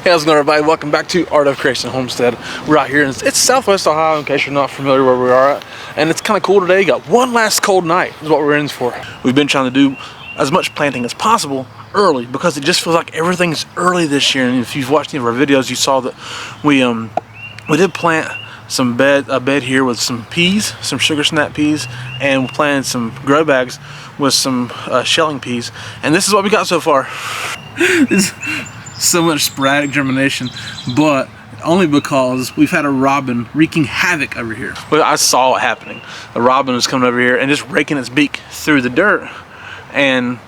Hey, how's it going, everybody? Welcome back to Art of Creation Homestead. We're out here, and it's Southwest Ohio, in case you're not familiar where we are at. And it's kind of cool today. You got one last cold night is what we're in for. We've been trying to do as much planting as possible early because it just feels like everything's early this year. And if you've watched any of our videos, you saw that we did plant a bed here with some peas, some sugar snap peas, and we planted some grow bags with some shelling peas. And this is what we got so far. So much sporadic germination, but only because we've had a robin wreaking havoc over here. Well, I saw it happening. The robin was coming over here and just raking its beak through the dirt and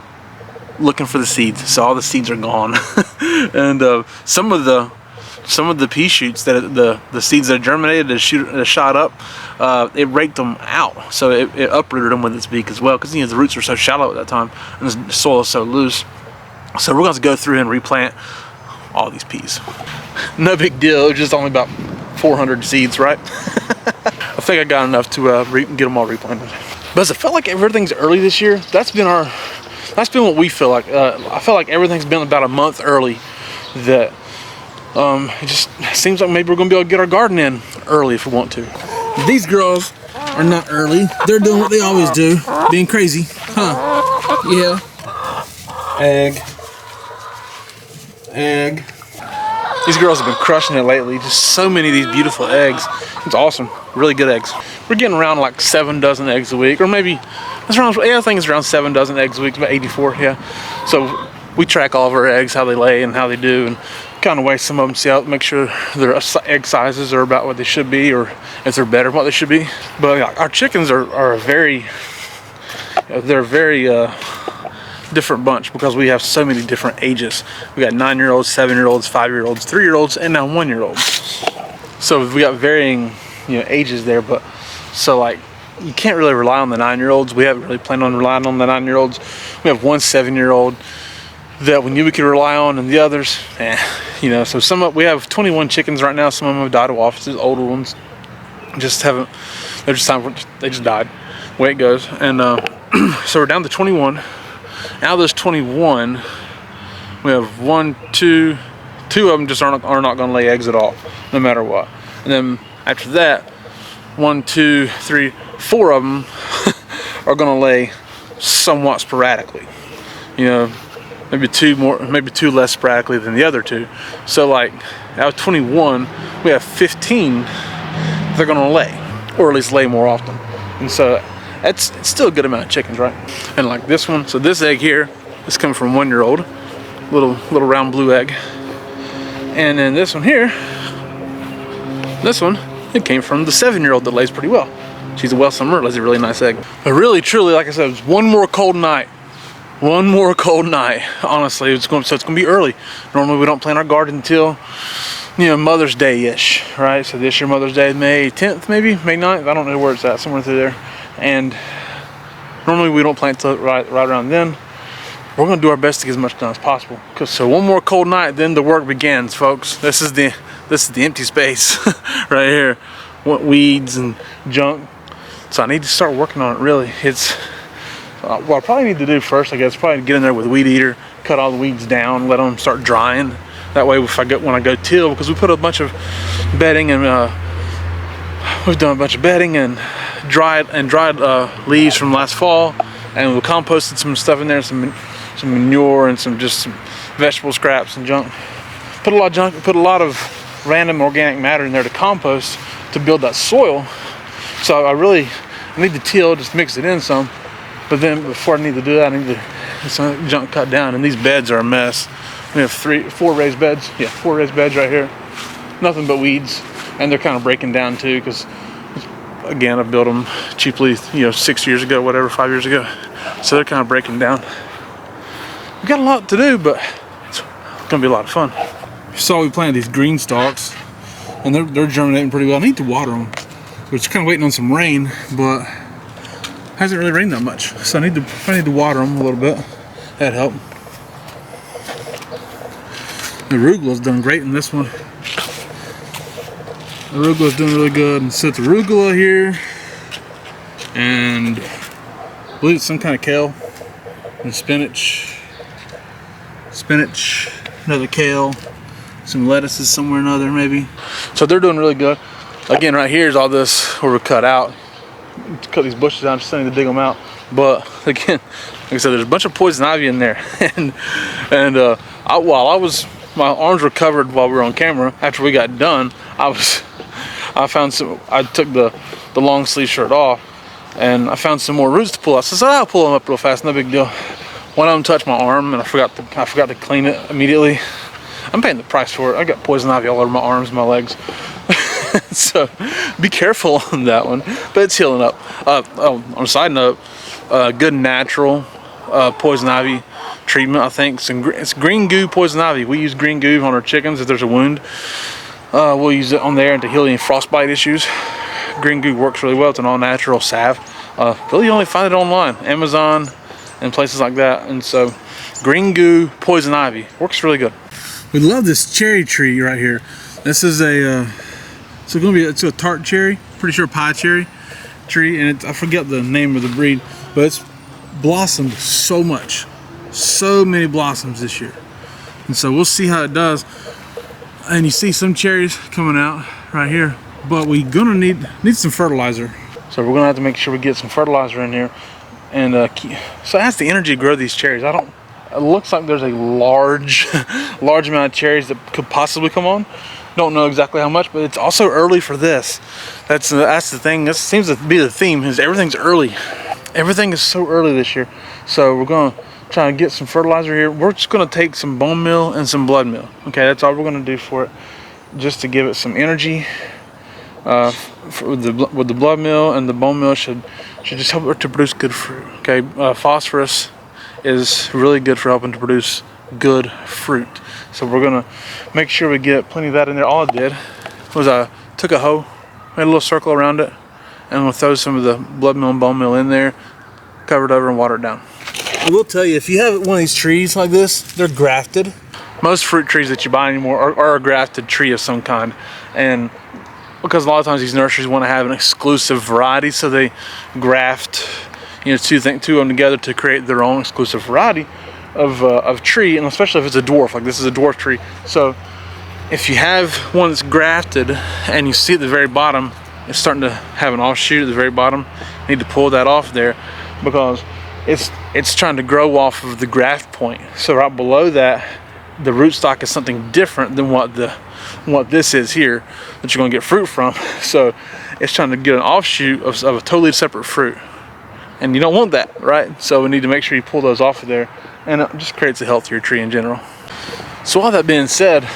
looking for the seeds. So all the seeds are gone. And some of the pea shoots that the seeds that germinated, that shot up, it raked them out. So it uprooted them with its beak as well, because the roots were so shallow at that time and the soil is so loose. So we're going to go through and replant all these peas. No big deal, just only about 400 seeds, right? I think I got enough to get them all replanted. But as it felt like everything's early this year, that's been what we feel like. I feel like everything's been about a month early. That it just seems like maybe we're going to be able to get our garden in early if we want to. These girls are not early. They're doing what they always do, being crazy, huh? Yeah. Egg. These girls have been crushing it lately. Just so many of these beautiful eggs. It's awesome. Really good eggs. We're getting around like 7 dozen eggs a week, or maybe that's around. Yeah, I think it's around 7 dozen eggs a week. About 84. Yeah. So we track all of our eggs, how they lay and how they do, and kind of weigh some of them, see how, make sure their egg sizes are about what they should be, or if they're better than what they should be. But our chickens are very different bunch because we have so many different ages. We got 9-year-olds, 7-year-olds, 5-year-olds, 3-year-olds, and now 1-year-olds. So we got varying ages there, but so like you can't really rely on the 9-year-olds. We haven't really planned on relying on the 9-year-olds. We have one 7-year-old that we knew we could rely on, and the others, so we have 21 chickens right now. Some of them have died off. The older ones they just died. The way it goes. And so we're down to 21. Out of those 21, we have two of them just are not going to lay eggs at all, no matter what. And then after that, 1, 2, 3, 4 of them are going to lay somewhat sporadically. Maybe 2 more, maybe 2 less sporadically than the other 2. So like out of 21, we have 15 they're going to lay, or at least lay more often. And so it's still a good amount of chickens, right? And like this one, so this egg here is coming from 1-year-old, little round blue egg. And then this one here, it came from the 7-year-old that lays pretty well. She's a Welsummer, lays a really nice egg. But really, truly, like I said, it's one more cold night. One more cold night. Honestly, it's going to be early. Normally, we don't plant our garden until Mother's Day-ish, right? So this year, Mother's Day, May 10th, maybe May 9th. I don't know where it's at, somewhere through there. And normally we don't plant till right around then. We're gonna do our best to get as much done as possible. So one more cold night, then the work begins, folks. This is the empty space right here. Weeds and junk. So I need to start working on it. Really, it's what I probably need to do first, I guess, probably get in there with a weed eater, cut all the weeds down, let them start drying. That way, when I go till, because we put a bunch of bedding and we've done a bunch of bedding and dried leaves from last fall, and we composted some stuff in there, some manure and some vegetable scraps and junk. Put a lot of random organic matter in there to compost to build that soil. So I need to till, just mix it in some. But then before I need to do that, I need to get some junk cut down. And these beds are a mess. We have 4 raised beds. Yeah, 4 raised beds right here. Nothing but weeds, and they're kind of breaking down too, because again, I built them cheaply, 6 years ago, whatever, 5 years ago. So they're kind of breaking down. We got a lot to do, but it's gonna be a lot of fun. You saw we planted these green stalks, and they're germinating pretty well. I need to water them. We're just kind of waiting on some rain, but it hasn't really rained that much. So I need to water them a little bit. That'd help. The arugula's done great in this one. Arugula's doing really good, and so it's arugula here, and I believe it's some kind of kale, and spinach, another kale, some lettuces somewhere or another maybe. So they're doing really good. Again, right here is all this where we cut out. Cut these bushes down, just starting to dig them out. But again, like I said, there's a bunch of poison ivy in there. My arms were covered while we were on camera. After we got done, I took the long sleeve shirt off, and I found some more roots to pull out. So I said, I'll pull them up real fast, no big deal. One of them touched my arm, and I forgot to clean it immediately. I'm paying the price for it. I got poison ivy all over my arms, my legs. So be careful on that one, but it's healing up. On a side note, good natural poison ivy treatment, I think. It's green goo poison ivy. We use green goo on our chickens if there's a wound. We'll use it on there to heal any frostbite issues. Green goo works really well. It's an all-natural salve. Really, you only find it online, Amazon, and places like that. And so, green goo poison ivy works really good. We love this cherry tree right here. This is it's a tart cherry, pretty sure pie cherry tree, and I forget the name of the breed, but it's blossomed so much, so many blossoms this year, and so we'll see how it does. And you see some cherries coming out right here, but we're gonna need some fertilizer, so we're gonna have to make sure we get some fertilizer in here, and so it has the energy to grow these cherries. It looks like there's a large amount of cherries that could possibly come on. Don't know exactly how much, but it's also early for this. That's the thing. This seems to be the theme, is everything's early. Everything is so early this year. So we're gonna try to get some fertilizer here. We're just gonna take some bone meal and some blood meal. Okay, that's all we're gonna do for it, just to give it some energy. With the blood meal and the bone meal should just help it to produce good fruit. Okay, phosphorus is really good for helping to produce good fruit. So we're gonna make sure we get plenty of that in there. All I did was I took a hoe, made a little circle around it, and we'll throw some of the blood meal and bone meal in there, cover it over and water it down. I will tell you, if you have one of these trees like this, they're grafted. Most fruit trees that you buy anymore are a grafted tree of some kind, and because a lot of times these nurseries want to have an exclusive variety, so they graft, two of them together to create their own exclusive variety of tree, and especially if it's a dwarf, like this is a dwarf tree. So if you have one that's grafted and you see at the very bottom it's starting to have an offshoot at the very bottom, you need to pull that off there, because it's trying to grow off of the graft point. So right below that, the rootstock is something different than what this is here that you're going to get fruit from. So it's trying to get an offshoot of a totally separate fruit, and you don't want that, right? So we need to make sure you pull those off of there, and it just creates a healthier tree in general. So all that being said,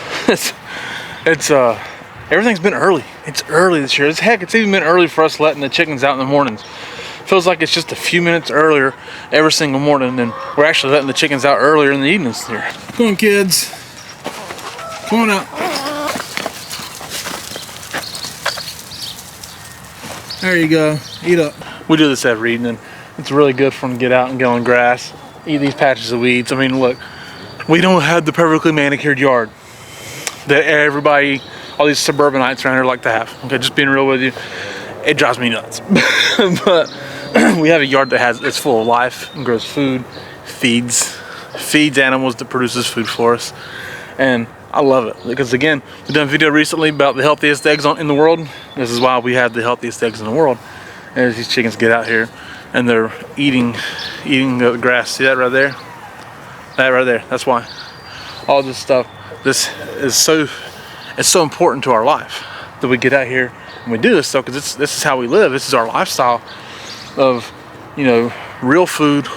everything's been early. It's early this year. It's even been early for us letting the chickens out in the mornings. Feels like it's just a few minutes earlier every single morning, and we're actually letting the chickens out earlier in the evenings here. Come on, kids. Come on out. There you go. Eat up. We do this every evening. It's really good for them to get out and get on grass, eat these patches of weeds. I mean, look, we don't have the perfectly manicured yard that everybody, all these suburbanites around here like to have. Okay, just being real with you, it drives me nuts. But we have a yard that's full of life and grows food, feeds animals, that produces food for us, and I love it, because again, we've done a video recently about the healthiest eggs in the world. This is why we have the healthiest eggs in the world. As these chickens get out here and they're eating the grass. See that right there? That right there. That's why. All this stuff. This is so important to our life that we get out here and we do this stuff, because this is how we live. This is our lifestyle of, real food,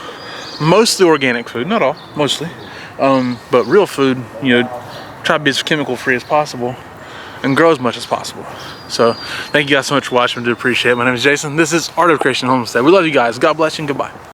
mostly organic food, not all, mostly, but real food. Try to be as chemical free as possible and grow as much as possible. So thank you guys so much for watching. I do appreciate it. My name is Jason. This is Art of Creation Homestead. We love you guys. God bless you and goodbye.